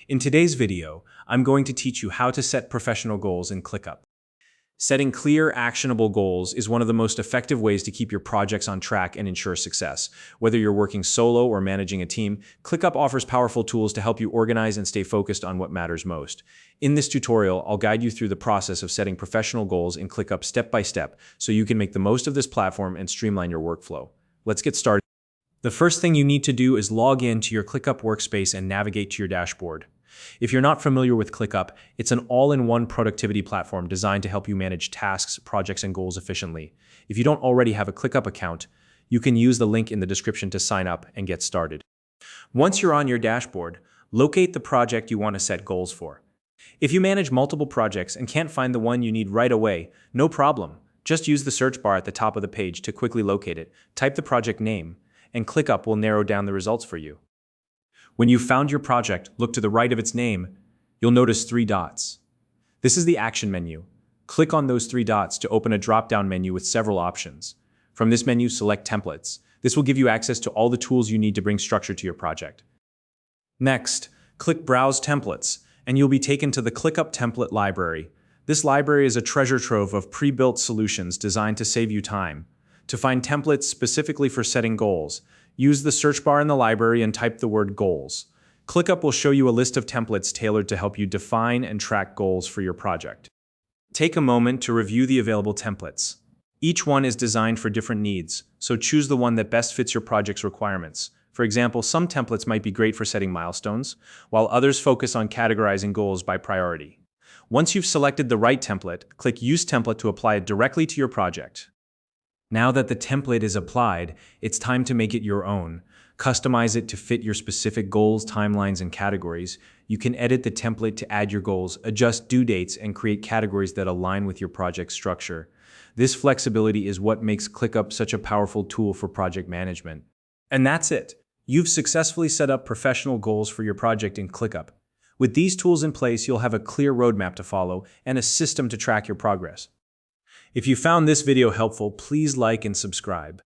In today's video, I'm going to teach you how to set professional goals in Clickup. Setting clear, actionable goals is one of the most effective ways to keep your projects on track and ensure success. Whether you're working solo or managing a team, Clickup offers powerful tools to help you organize and stay focused on what matters most. In this tutorial, I'll guide you through the process of setting professional goals in Clickup step by step so you can make the most of this platform and streamline your workflow. Let's get started. The first thing you need to do is log in to your Clickup workspace and navigate to your dashboard. If you're not familiar with Clickup, it's an all-in-one productivity platform designed to help you manage tasks, projects, and goals efficiently. If you don't already have a Clickup account, you can use the link in the description to sign up and get started. Once you're on your dashboard, locate the project you want to set goals for. If you manage multiple projects and can't find the one you need right away, no problem. Just use the search bar at the top of the page to quickly locate it, type the project name, and Clickup will narrow down the results for you. When you've found your project, look to the right of its name. You'll notice 3 dots. This is the action menu. Click on those 3 dots to open a drop-down menu with several options. From this menu, select Templates. This will give you access to all the tools you need to bring structure to your project. Next, click Browse Templates, and you'll be taken to the Clickup template library. This library is a treasure trove of pre-built solutions designed to save you time. To find templates specifically for setting goals, use the search bar in the library and type the word goals. Clickup will show you a list of templates tailored to help you define and track goals for your project. Take a moment to review the available templates. Each one is designed for different needs, so choose the one that best fits your project's requirements. For example, some templates might be great for setting milestones, while others focus on categorizing goals by priority. Once you've selected the right template, click Use Template to apply it directly to your project. Now that the template is applied, it's time to make it your own. Customize it to fit your specific goals, timelines, and categories. You can edit the template to add your goals, adjust due dates, and create categories that align with your project structure. This flexibility is what makes Clickup such a powerful tool for project management. And that's it. You've successfully set up professional goals for your project in Clickup. With these tools in place, you'll have a clear roadmap to follow and a system to track your progress. If you found this video helpful, please like and subscribe.